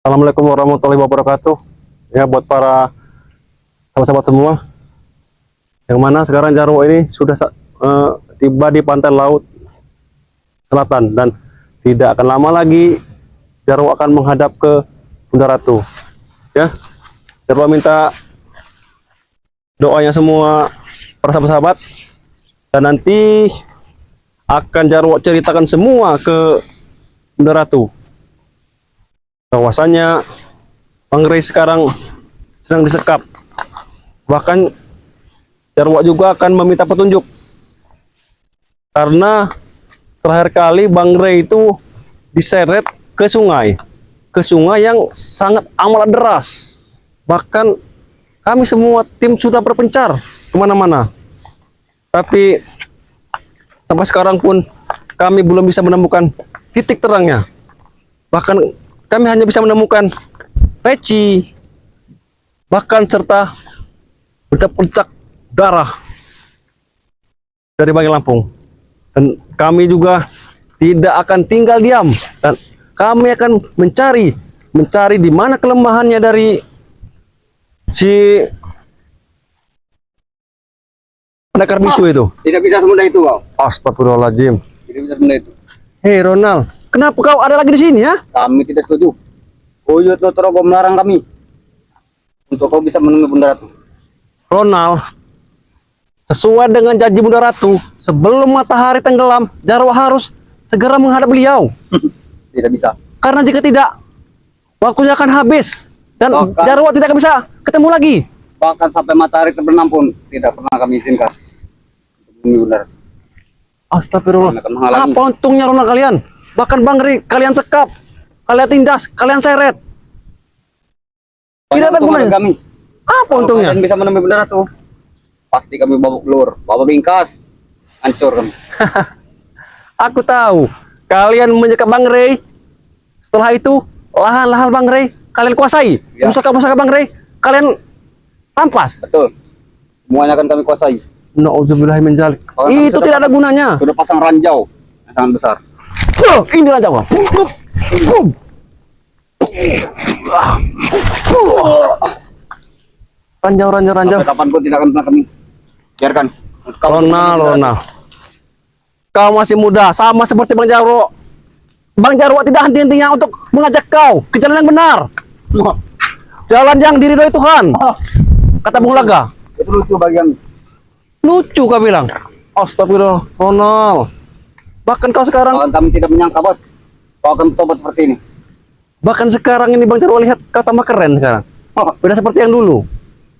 Assalamualaikum warahmatullahi wabarakatuh. Ya, buat para sahabat-sahabat semua, yang mana sekarang Jarwo ini sudah tiba di pantai laut selatan, dan tidak akan lama lagi Jarwo akan menghadap ke Bunda Ratu. Ya, Jarwo minta doanya semua para sahabat-sahabat, dan nanti akan Jarwo ceritakan semua ke Bunda Ratu bahwasanya Bang Rey sekarang sedang disekap. Bahkan Jarwo juga akan meminta petunjuk, karena terakhir kali Bang Rey itu diseret ke sungai yang sangat amat deras. Bahkan kami semua tim sudah berpencar kemana-mana, tapi sampai sekarang pun kami belum bisa menemukan titik terangnya. Bahkan kami hanya bisa menemukan peci, bahkan serta bercak-bercak darah dari Bang Lampung. Dan kami juga tidak akan tinggal diam, dan kami akan mencari di mana kelemahannya dari si pendekar bisu itu. Tidak bisa semudah itu, kau. Astagfirullahaladzim. Tidak bisa semudah itu. Hei Ronald, kenapa kau ada lagi di sini ya? Kami tidak setuju. Buyut Lotorogo melarang kami untuk kau bisa menemui Bunda Ratu. Ronald, sesuai dengan janji Bunda Ratu, sebelum matahari tenggelam, Jarwo harus segera menghadap beliau. Tidak bisa. Karena jika tidak, waktunya akan habis, dan Jarwo tidak akan bisa ketemu lagi. Bahkan sampai matahari terbenam pun tidak pernah kami izinkan untuk menemui Bunda Ratu. Astagfirullah. Apa untungnya Ronald kalian? Bahkan Bang Rey kalian sekap, kalian tindas, kalian seret. Tidak ada gunanya. Kami. Apa untungnya? Kalian bisa menemui Bunda Ratu, pasti kami babak belur, babak bingkas, hancur kami. Aku tahu kalian menyekat Bang Rey. Setelah itu lahan-lahan Bang Rey kalian kuasai. Ya. Pusaka-pusaka Bang Rey kalian rampas. Betul. Semuanya akan kami kuasai. Nauzubillahi min dzalik. Itu tidak ada gunanya. Sudah pasang ranjau yang sangat besar. Ini ranjau. Ranjau. Sampai kapanpun tidak akan pernah kami biarkan. Ronald. Kau masih muda, sama seperti Bang Jarwo. Bang Jarwo tidak henti-hentinya untuk mengajak kau ke jalan yang benar. Jalan yang diridhoi Tuhan. Kata Bung Laga. Itu lucu bagi kami. Lucu kau bilang. Astagfirullah, Ronald. Bahkan kau sekarang, Bahkan kami tidak menyangka, bos, kau akan bertobat seperti ini. bahkan sekarang ini Bang Jarwo lihat kau tambah keren sekarang. Beda seperti yang dulu.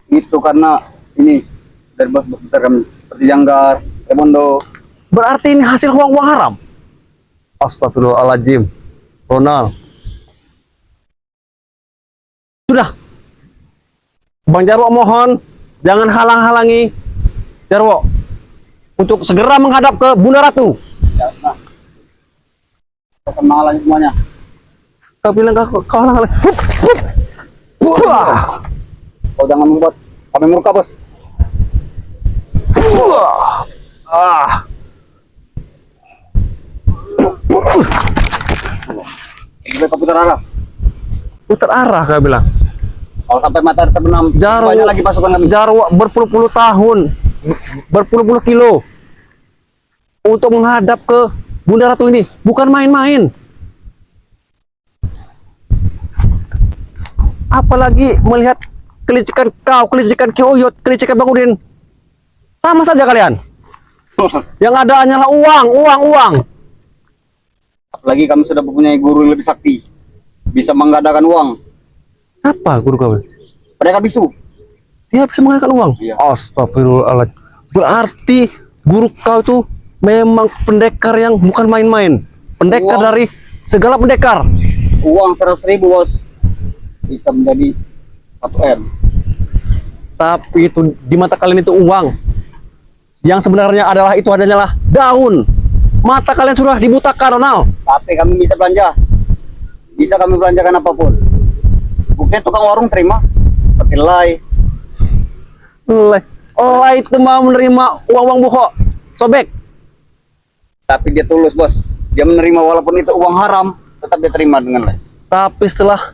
Itu karena ini dari bos-bos besar kami seperti Janggar, Remondo. Berarti ini hasil uang-uang haram. Astagfirullahaladzim, Ronald. Sudah, Bang Jarwo mohon jangan halang-halangi Jarwo untuk segera menghadap ke Bunda Ratu. Ya, nah. Kau akan menghalangi semuanya. Kau bilang kau halang-halangi. Kau jangan membuat kami murka, bos. Sampai kau putar arah. Putar arah kau bilang. Kalau sampai matahari terbenam, Jarwo, banyak lagi pasukan kami. Jarwo berpuluh-puluh tahun, berpuluh-puluh kilo untuk menghadap ke Bunda Ratu ini, bukan main-main. Apalagi melihat kelicikan kau, kelicikan Ki Uyut, kelicikan Bang Udin. Sama saja kalian. Yang ada hanyalah uang. Apalagi kami sudah mempunyai guru yang lebih sakti, bisa menggadaikan uang. Apa guru kau? Pendekar bisu. Dia bisa mengadakan uang. Iya. Astagfirullahaladzim. Berarti guru kau itu memang pendekar yang bukan main-main. Pendekar Uang. dari segala pendekar. Uang 100.000, bos, bisa menjadi 1 M. Tapi itu di mata kalian itu uang. Yang sebenarnya itu adalah daun. Mata kalian sudah dibutakan, Ronald. Tapi kami bisa belanja. Bisa kami belanjakan apapun. Buktinya tukang warung terima. Seperti Lai. Lai itu mau menerima uang bohong, sobek. Tapi dia tulus, bos. Dia menerima walaupun itu uang haram, tetap dia terima dengan Lai. Tapi setelah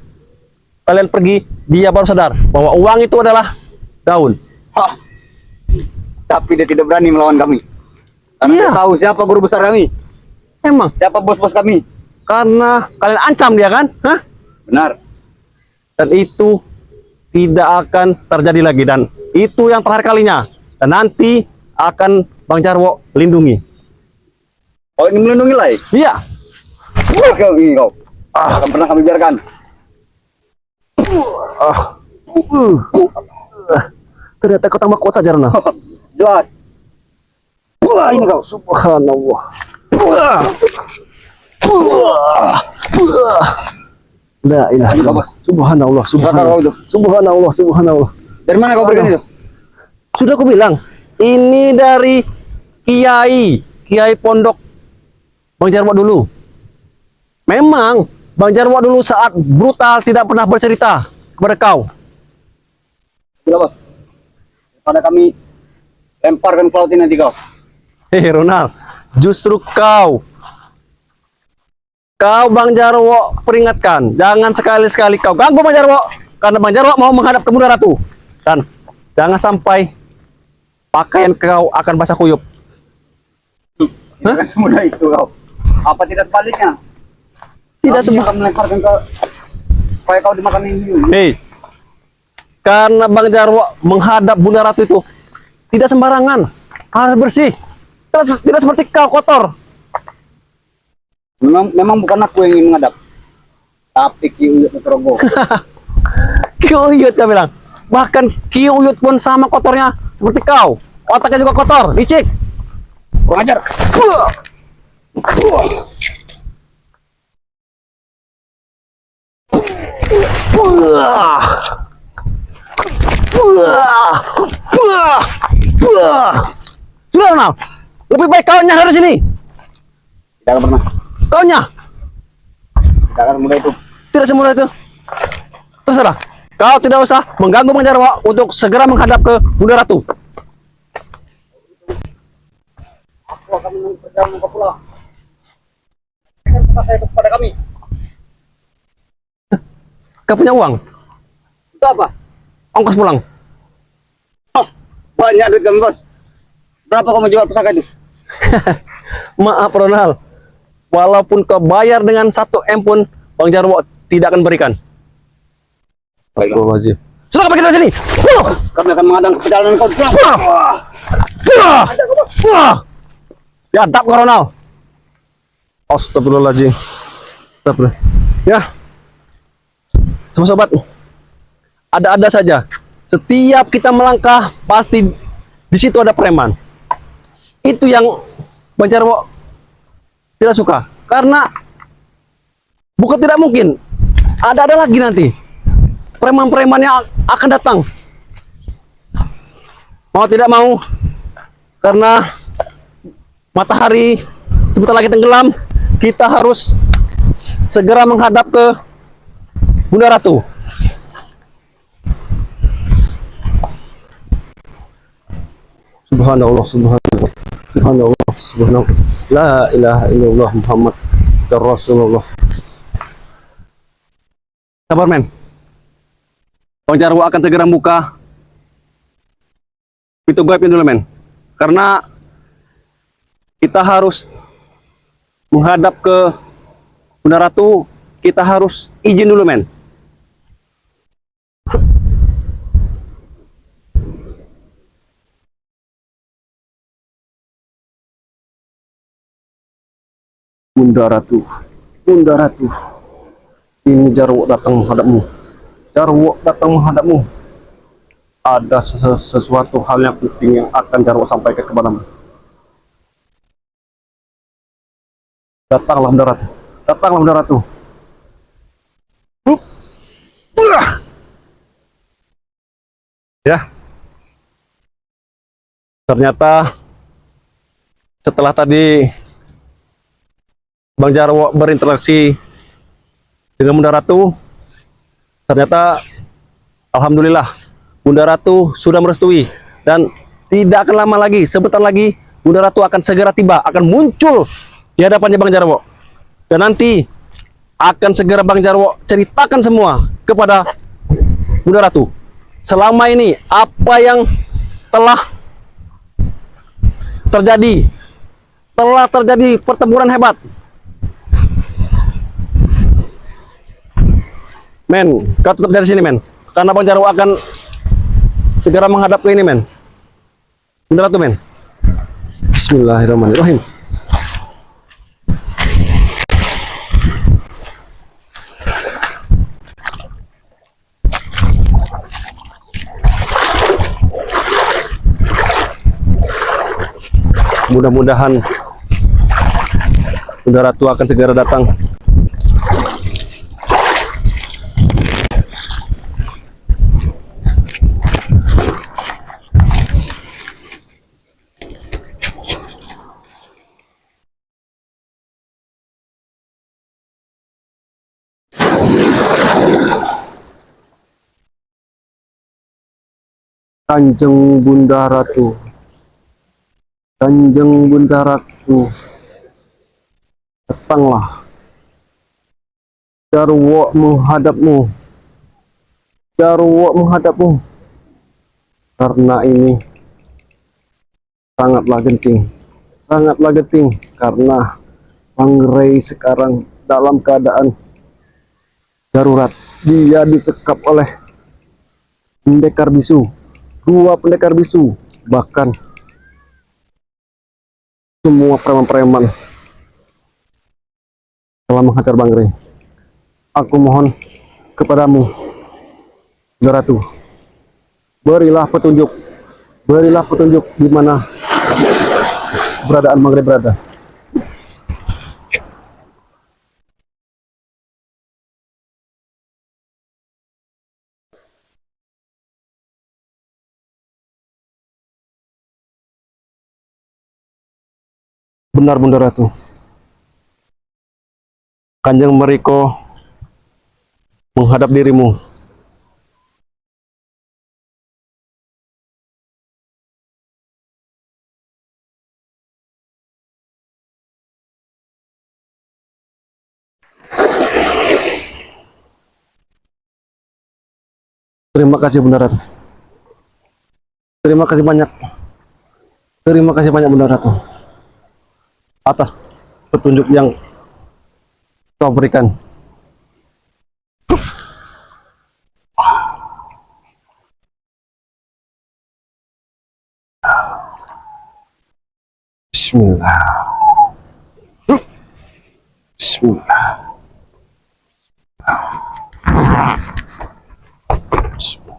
kalian pergi, dia baru sadar bahwa uang itu adalah daun. Hah. Tapi dia tidak berani melawan kami. Karena Iya. dia tahu siapa guru besar kami, Emang siapa bos-bos kami. karena kalian ancam dia kan? Hah? Benar. Dan itu tidak akan terjadi lagi, dan itu yang terakhir kalinya. Dan nanti akan Bang Jarwo lindungi. Kau ingin melindungi Lai? Iya. Kau ingin kau. Akan pernah kami biarkan. Ternyata kau tambah kuat saja, Rona. Jelas. Wah, ini kau. Subhanallah. La ilaha illallah. Subhanallah, subhanallah. Kau itu. Subhanallah, subhanallah. Dari mana kau berikan itu? Sudah aku bilang, ini dari Kiai Pondok Bang Jarwo dulu. Memang Bang Jarwo dulu saat brutal tidak pernah bercerita kepada kau. Bila bos. Pada kami lemparkan ke laut ini nanti kau. Hei Ronald, justru kau Bang Jarwo peringatkan, jangan sekali-sekali kau ganggu Bang Jarwo, karena Bang Jarwo mau menghadap ke Bunda Ratu. Dan jangan sampai pakaian kau akan basah kuyup. Bukan semudah itu kau. Apa tidak sebaliknya? Tidak Kami semua. akan melemparkan ke supaya kau dimakan ini. Hei, karena Bang Jarwo menghadap Bunda Ratu itu tidak sembarangan, harus bersih. Tidak seperti kau kotor. Memang bukan aku yang ingin menghadap, tapi Ki Uyut Nugroho. Ki Uyut kau bilang. Bahkan Ki Uyut pun sama kotornya seperti kau. Otaknya juga kotor, licik. Kurang ajar. Sudah Ronald, lebih baik kau nyah dari sini. Tidak akan pernah. Kau nyah. Tidak akan mudah itu. Tidak semudah itu. Terserah. Kau tidak usah mengganggu Bang Jarwo untuk segera menghadap ke Bunda Ratu. Aku akan menunggu perjalanan kau pulang. Kan kata saya kepada kami. Kau punya uang, Itu apa? ongkos pulang. Oh, banyak duit kami bos. Berapa kau menjual pusaka itu? Maaf Ronald, walaupun kau bayar dengan 1 M pun Bang Jarwo tidak akan berikan. Astagfirullahaladzim. Sudah kau pergi dari sini. Kami akan mengadang perjalanan kau pulang. Ya, dap kau Ronald. Astagfirullahaladzim. Astagfirullah. Ya, semua sobat, ada-ada saja. Setiap kita melangkah pasti di situ ada preman. Itu yang Bang Jarwo tidak suka, karena bukan tidak mungkin ada lagi nanti preman-preman yang akan datang. Mau tidak mau, karena matahari sebentar lagi tenggelam, kita harus segera menghadap ke Bunda Ratu. Subhanallah, subhanallah, subhanallah, subhanallah. La ilaha illallah Muhammad Rasulullah. Sabar men. Bang Jarwo akan segera buka pintu gaibnya dulu men. Karena kita harus menghadap ke Bunda Ratu, kita harus izin dulu men. Bunda Ratu, Bunda Ratu, ini Jarwo datang menghadapmu. Jarwo datang menghadapmu. Ada sesuatu hal yang penting yang akan Jarwo sampaikan kepadamu. Datanglah Bunda Ratu, datanglah Bunda Ratu. Ya, ternyata setelah tadi Bang Jarwo berinteraksi dengan Bunda Ratu, ternyata alhamdulillah Bunda Ratu sudah merestui, dan tidak akan lama lagi, sebentar lagi Bunda Ratu akan segera tiba, akan muncul di hadapannya Bang Jarwo, dan nanti akan segera Bang Jarwo ceritakan semua kepada Bunda Ratu, selama ini apa yang telah terjadi? Telah terjadi pertempuran hebat. Men, kau tetap dari sini, men. Karena Bang Jarwo akan segera menghadap ke ini, men. Bunda Ratu, men. Bismillahirrahmanirrahim. Mudah-mudahan Bunda Ratu akan segera datang. Kanjeng Bunda Ratu, Kanjeng Bunda Ratu, datanglah. Jarwo menghadapmu, Jarwo menghadapmu, karena ini sangatlah genting, karena Mangrey sekarang dalam keadaan darurat. Dia disekap oleh pendekar bisu, 2 pendekar bisu, bahkan semua preman-preman telah menghajar Mangrey. Aku mohon kepadamu, Bunda Ratu, berilah petunjuk di mana keberadaan Mangrey berada. Benar, Bunda Ratu. Kanjeng Meriko menghadap dirimu. Terima kasih, Bunda Ratu. Terima kasih banyak. Terima kasih banyak, Bunda Ratu, atas petunjuk yang kau berikan. Bismillah. Bismillah. Bismillah.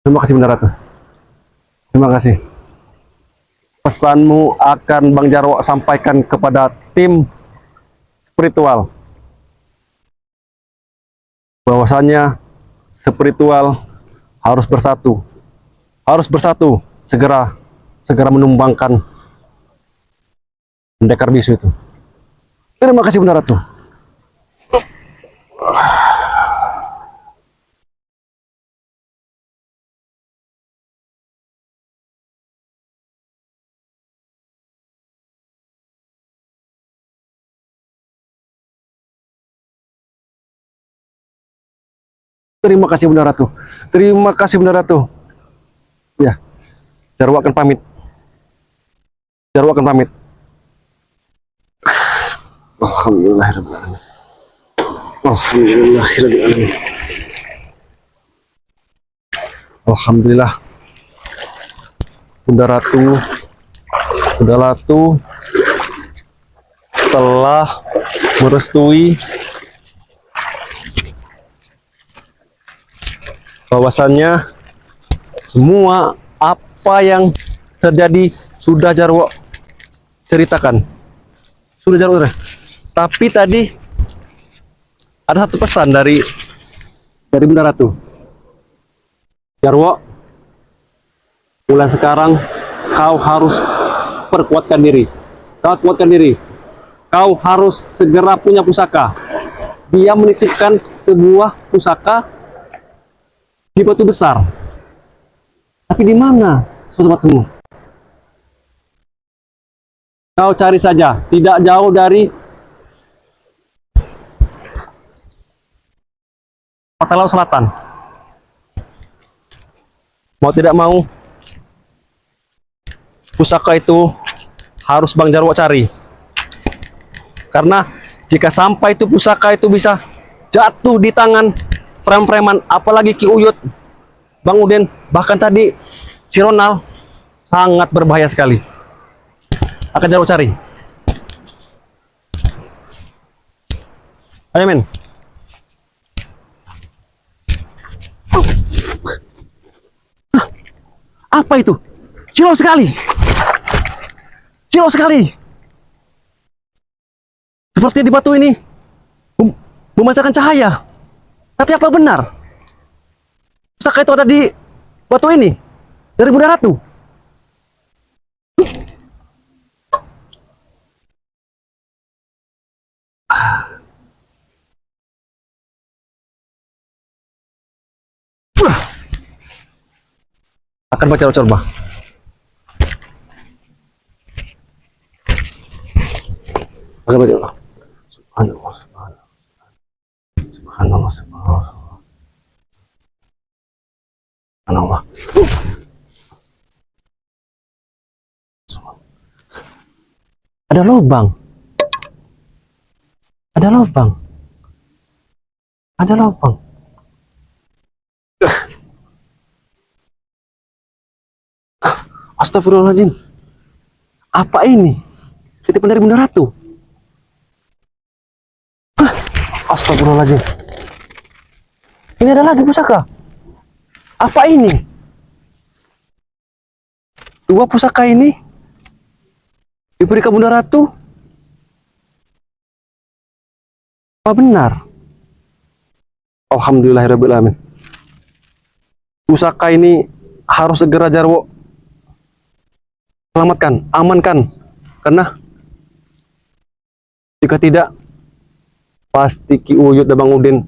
Terima kasih, Bunda Ratu. Terima kasih. Pesanmu akan Bang Jarwo sampaikan kepada tim spiritual, bahwasanya spiritual harus bersatu, segera menumbangkan pendekar bisu itu. Terima kasih, Bunda Ratu. Terima kasih, Bunda Ratu. Terima kasih, Bunda Ratu. Ya, Jarwo akan pamit. Alhamdulillahirrahmanirrahim. Alhamdulillahirrahmanirrahim. Alhamdulillah. Bunda Ratu telah merestui bahwasannya semua apa yang terjadi sudah Jarwo ceritakan. Tapi tadi ada satu pesan dari Bunda Ratu. Jarwo, mulai sekarang kau harus kuatkan diri. Kau harus segera punya pusaka. Dia menitipkan sebuah pusaka di batu besar. Tapi di mana sobatmu? Kau cari saja, tidak jauh dari Pantai Laut Selatan. Mau tidak mau, pusaka itu harus Bang Jarwo cari. Karena jika sampai itu pusaka itu bisa jatuh di tangan preman-preman, apalagi Ki Uyut, Bang Udin, bahkan tadi si Ronald, sangat berbahaya sekali. Akan Jarwo cari. Ayo men. Apa itu? Silau sekali. Silau sekali. Seperti di batu ini memancarkan cahaya. Tapi apa benar? Pusaka itu ada di batu ini dari Bunda Ratu. Akan baca coba. Akan baca. Subhanallah, subhanallah, subhanallah, subhanallah, subhanallah. Ada lubang. Ada lubang. Ada lubang. Astagfirullahaladzim. Apa ini? Titipan dari Bunda Ratu. Astagfirullahaladzim. Ini ada lagi pusaka. Apa ini? Dua pusaka ini diberikan Bunda Ratu. Apa benar? Alhamdulillahirrahmanirrahim. Pusaka ini harus segera Jarwo selamatkan, amankan. Karena jika tidak, pasti Ki Uyut dan Bang Udin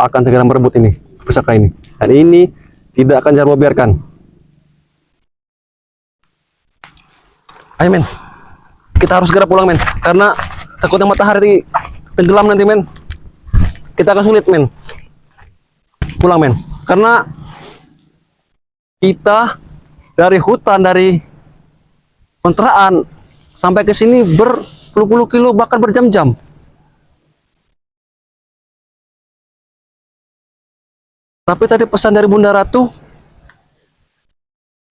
akan segera merebut ini, pusaka ini. Dan ini tidak akan Jarwo biarkan. Ayo men, kita harus segera pulang men, karena takutnya matahari tenggelam nanti men. Kita akan sulit men, pulang men, karena kita dari hutan, dari kontrakan sampai ke sini berpuluh-puluh kilo, bahkan berjam-jam. Tapi tadi pesan dari Bunda Ratu,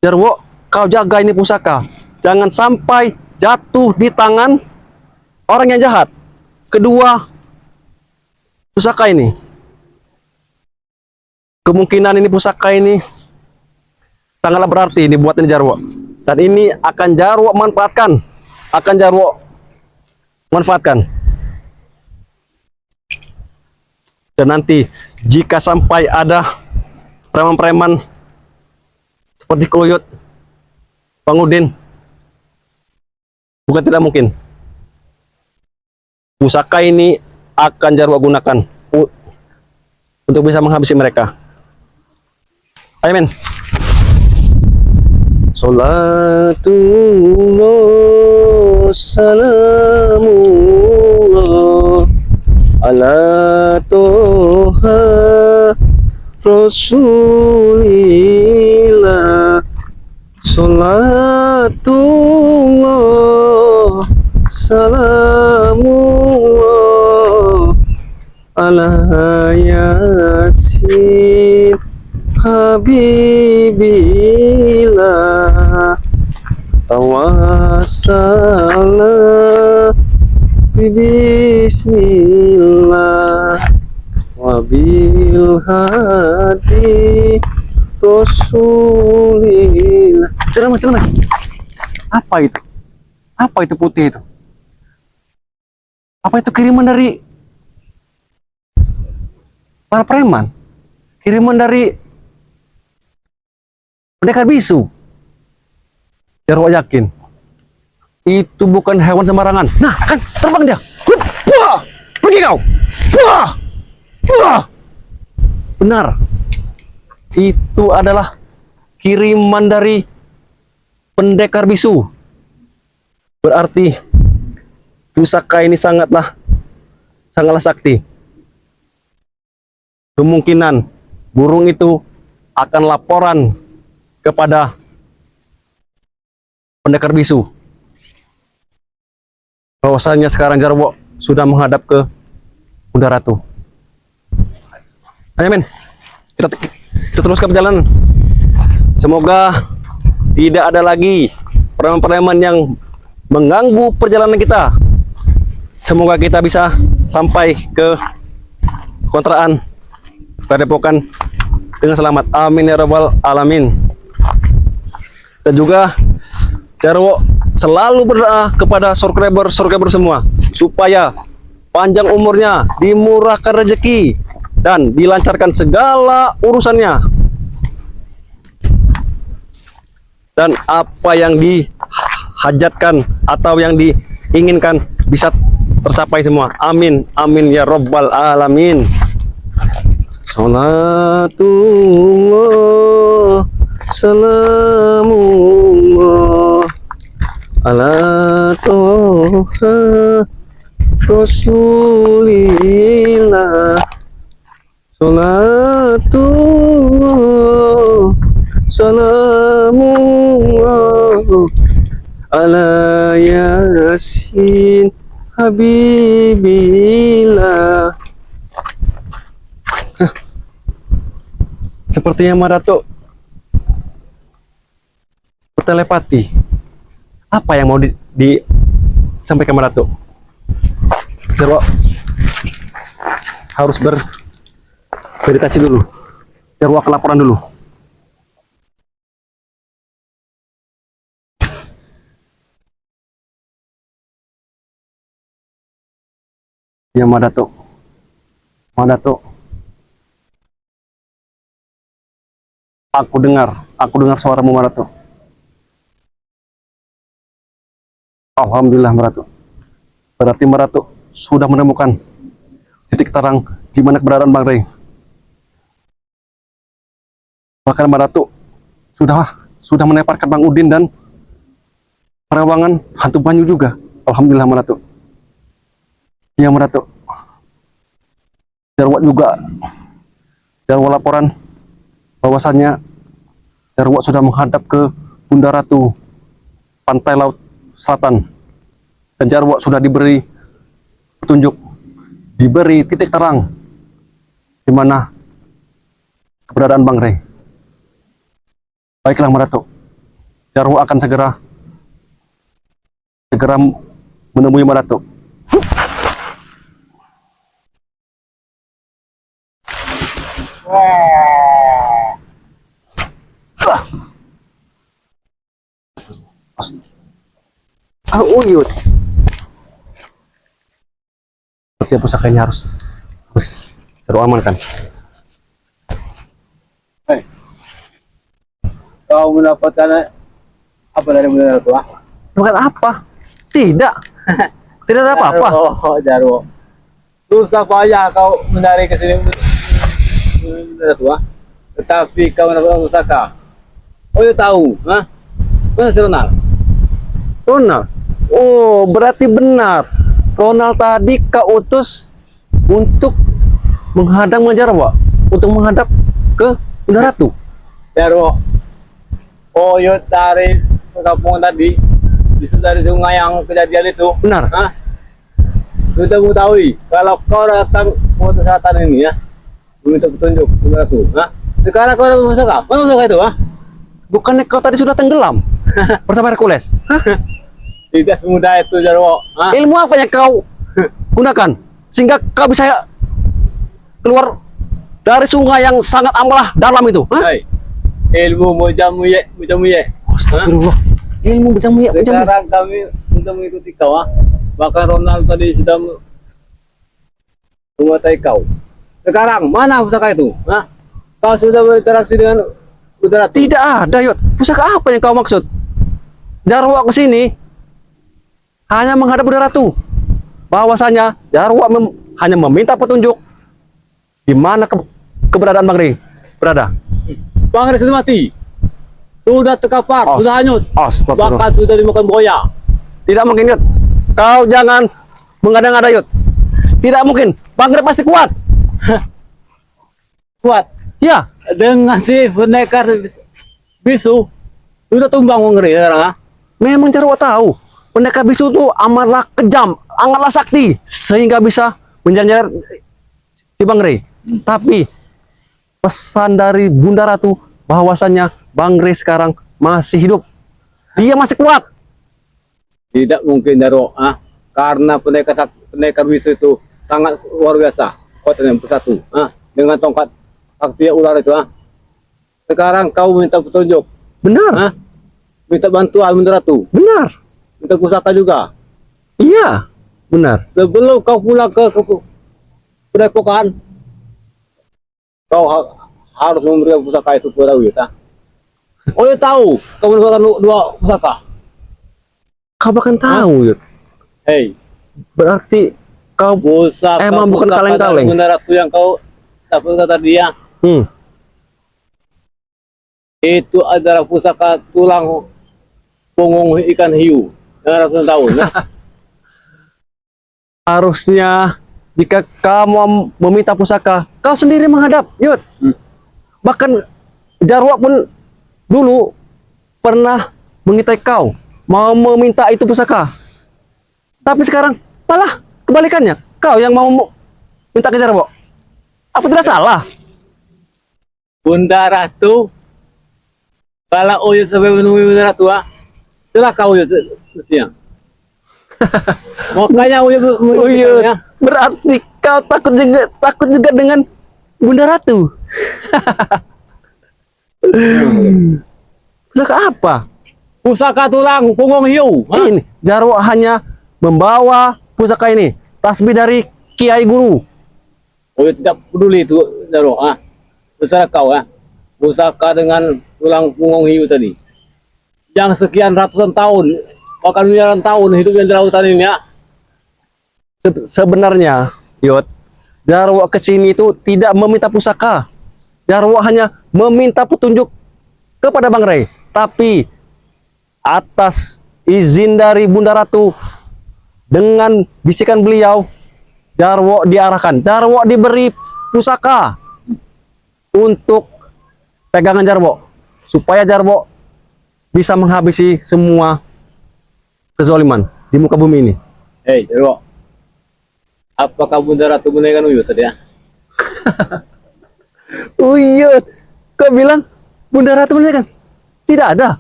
Jarwo, kau jaga ini pusaka, jangan sampai jatuh di tangan orang yang jahat. Kedua pusaka ini, kemungkinan ini pusaka ini sangatlah berarti dibuat ini Jarwo. Dan ini akan Jarwo manfaatkan, akan Jarwo manfaatkan. Dan nanti jika sampai ada preman-preman seperti Ki Uyut, Bang Udin, bukan tidak mungkin, pusaka ini akan Jarwo gunakan untuk bisa menghabisi mereka. Ayo men. Salatullah salamullah ala toha rasulillah. Salatullah salamullah ala yasin habibillah. Tawassala bismillah wabil hadi rasulillah. Ceramah. Apa itu? Apa itu putih itu? Apa itu kiriman dari para preman? Kiriman dari pendekar bisu. Jarwo yakin itu bukan hewan sembarangan. Nah, kan terbang dia. Wah, pergi kau. Wah, wah. Benar. Itu adalah kiriman dari pendekar bisu. Berarti pusaka ini sangatlah sakti. Kemungkinan burung itu akan laporan kepada pendekar bisu bahwasanya sekarang Jarwo sudah menghadap ke Bunda Ratu. Ayo men, kita teruskan perjalanan. Semoga tidak ada lagi preman-preman yang mengganggu perjalanan kita. Semoga kita bisa sampai ke kontrakan Padepokan dengan selamat. Amin ya rabbal alamin. Dan juga Jarwo selalu berdoa kepada subscriber semua supaya panjang umurnya, dimurahkan rezeki, dan dilancarkan segala urusannya. Dan apa yang dihajatkan atau yang diinginkan bisa tercapai semua. Amin. Amin ya rabbal alamin. Salatullah salamullah ala toha rasulillah. Salatullah salamullah ala yasin habibillah. Sepertinya Madatuk bertelepati. Apa yang mau disampaikan Madatuk? Jarwo harus bermeditasi dulu. Jarwo ke laporan dulu. Ya Madatuk. Aku dengar suaramu Madatuk. Alhamdulillah Madatuk. Berarti Madatuk sudah menemukan titik terang di mana keberadaan Bang Rey. Bahkan Madatuk sudah meneparkan Bang Udin dan Parawangan hantu Banyu juga. Alhamdulillah Madatuk. Iya Madatuk. Jarwo laporan bahwasannya Jarwo sudah menghadap ke Bunda Ratu pantai laut selatan, dan Jarwo sudah diberi petunjuk, diberi titik terang di mana keberadaan Bang Rey. Baiklah Madatuk, Jarwo akan segera menemui Madatuk. Uyut. Setiap pusaka ini harus amankan. Hei, kau mendapatkan apa dari Bunda Ratu? Bukan apa? Tidak. Tidak ada apa-apa. Oh, Jarwo. Susah payah kau mencari ke sini Bunda Ratu, tetapi kau mendapatkan pusaka. Oh, ya tahu, Mana si Ronald? Ronald? Oh, berarti benar. Ronald tadi kau utus untuk menghadang Jarwo, untuk menghadap ke Bunda Ratu. Jarwo. Oh, yo dari kampung tadi, bisa dari sungai yang kejadian itu. Benar. Sudah mengetahui kalau kau datang ke selatan ini ya, meminta petunjuk Bunda Ratu. Sekarang kau dapat pusaka. Mana pusaka itu? Bukannya kau tadi sudah tenggelam bersama Hercules? Tidak semudah itu Jarwo. Ilmu apa yang kau gunakan sehingga kau bisa keluar dari sungai yang sangat amat dalam itu? Hai. Ilmu mujamuye. Astagfirullah. Ilmu mujamuye. Sekarang kami sudah mengikuti kau. Bahkan Ronald tadi sudah menguasai kau. Sekarang mana pusaka itu? Kau sudah berinteraksi dengan Bunda Ratu? Tidak ada, Yot. Pusaka apa yang kau maksud? Jarwo ke sini hanya menghadap Bunda Ratu. Bahwasanya Jarwo hanya meminta petunjuk di mana keberadaan Bang Rey berada. Bang Rey sudah mati. Sudah terkapar, sudah hanyut. Bahkan sudah dimakan buaya. Tidak mungkin, Yud. Kau jangan mengada-ngada, Yud. Tidak mungkin. Bangre pasti kuat. Kuat Ya, dengan si pendekar bisu sudah tumbang ngeri sekarang. memang Jarwo tahu. Pendekar bisu itu amatlah kejam, amatlah sakti, sehingga bisa menjalar si Bangre. Tapi pesan dari Bunda Ratu bahwasannya Bangre sekarang masih hidup. Dia masih kuat. Tidak mungkin Daro, karena pendekar bisu itu sangat luar biasa. Kuatan yang bersatu, dengan tongkat sakti ular itu, Sekarang kau minta petunjuk, Benar, minta bantuan Bunda Ratu, benar. minta pusaka juga. Iya, benar. Sebelum kau pulang ke Padepokan, kau harus memberikan pusaka itu kepada Uyut. Oh ya tahu, kau mendapatkan dua pusaka. Kau bahkan tahu, Yud. Hei, Berarti kau pusaka emang bukan pusaka kaleng-kaleng. dari Bunda Ratu yang kau dapatkan tadi ya, Hmm. itu adalah pusaka tulang punggung ikan hiu yang ratusan tahun. Harusnya jika kamu meminta pusaka, kau sendiri menghadap, Yud. Bahkan Jarwo pun dulu pernah mengintai kau, mau meminta itu pusaka. Tapi sekarang malah kebalikannya, kau yang mau minta ke Jarwo. Apa tidak salah? Bunda Ratu, kalau Uyut sampai menemui Bunda Ratu, setelah kau Uyut mestinya. Makanya Uyut Uyut, ya. berarti kau takut juga dengan Bunda Ratu. Pusaka apa? Pusaka tulang punggung hiu. Ini Jarwo hanya membawa pusaka ini, tasbih dari Kiai Guru. Uyut tidak peduli itu Daro, terserah kau pusaka dengan tulang punggung hiu tadi. Yang sekian ratusan tahun, bahkan miliaran tahun hidupnya di lautan ini Sebenarnya, Yot, Jarwo kesini itu tidak meminta pusaka. Jarwo hanya meminta petunjuk kepada Bang Rey. Tapi atas izin dari Bunda Ratu, dengan bisikan beliau, Jarwo diarahkan. Jarwo diberi pusaka untuk pegangan Jarwo, supaya Jarwo bisa menghabisi semua kezaliman di muka bumi ini. Hei, Daro. Apakah Bunda Ratu menaikkan Uyut tadi ya? Uyut, kau bilang Bunda Ratu kan? Tidak ada.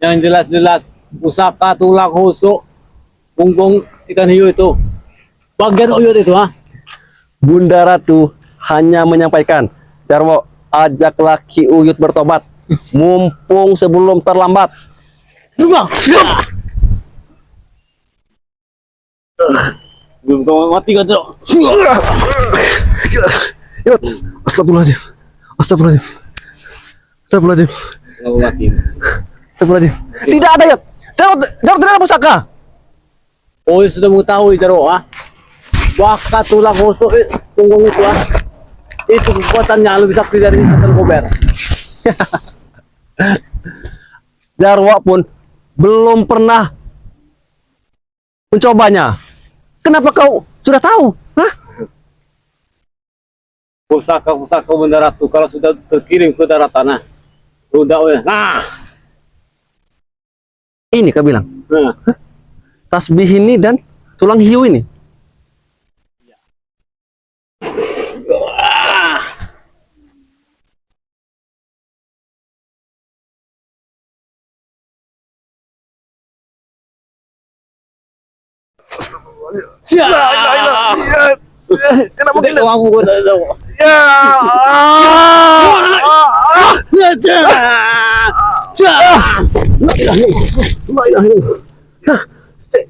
Yang jelas-jelas pusaka tulang rusuk punggung ikan hiu itu bagian Uyut itu Bunda Ratu hanya menyampaikan, Jarwo, ajaklah Ki Uyut bertobat, mumpung sebelum terlambat. Juga. Belum kau mati kan Daro? Yut, astagfirullahaladzim, astagfirullahaladzim, astagfirullahaladzim, Kau mati. astagfirullahaladzim. Tidak ada, Yut. Jarwo tidak ada pusaka. Oh, sudah mengetahui Daro bakat tulang rusuk punggung itu itu kekuatannya lebih sakti dari Sultan Kober. Jarwo pun belum pernah mencobanya. Kenapa kau sudah tahu? Hah? Pusaka-pusaka Bunda Ratu kalau sudah terkirim ke daratan sudah Ini kau bilang, nah. tasbih ini dan tulang hiu ini. Ya. Kenapa Tidak tidak? kamu tahu. Ya.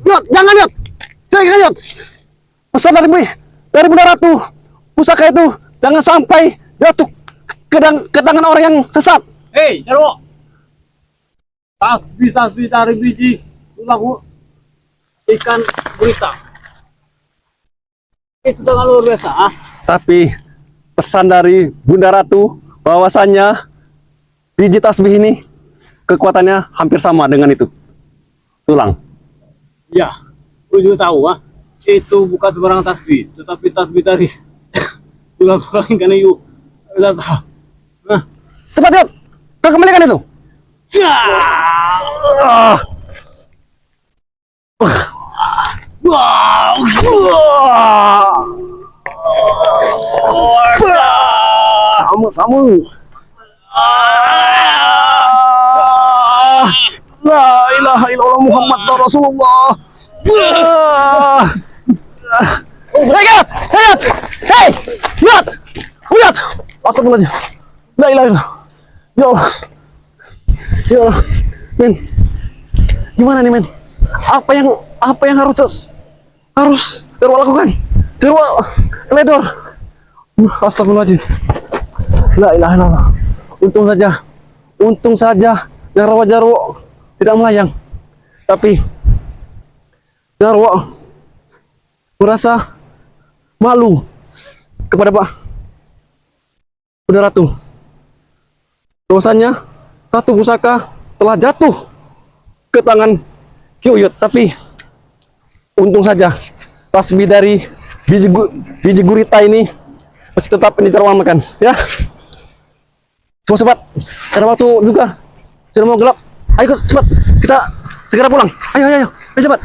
Yot, jangan Yot. Jangan Yot. Pesan dari Bunda Ratu. Pusaka itu jangan sampai jatuh ke tangan orang yang sesat. Hei, Jarwo. Tasbih dari biji tulang ikan berita. Itu sangat luar biasa, Tapi pesan dari Bunda Ratu bahwasannya biji tasbih ini kekuatannya hampir sama dengan itu tulang. Ya, lu juga tahu itu bukan barang tasbih, tetapi tasbih dari tulang-tulang ikan hiu. Rasa. Nah, Cepat yuk, kau kembalikan itu. Ah, wow, sama. La ilaha illallah Muhammad Rasulullah. Hei, lihat, lihat, hei, lihat, lihat. Astagfirullahaladzim. La ilaha illallah. Ya Allah, ya Allah, men. Gimana nih, men? Apa yang harus Jarwo lakukan? Jarwo teledor. Astagfirullahaladzim. La ilaha illallah. Untung saja yang rawa Jarwo tidak melayang. Tapi Jarwo merasa malu kepada Pak Bunda Ratu. Bahwasanya satu pusaka telah jatuh ke tangan Ki Uyut, tapi untung saja tasbih dari biji gurita ini masih tetap diterwamakan, ya. Cepat, karena waktu juga sudah mau gelap. Ayo cepat, kita segera pulang. Ayo cepat.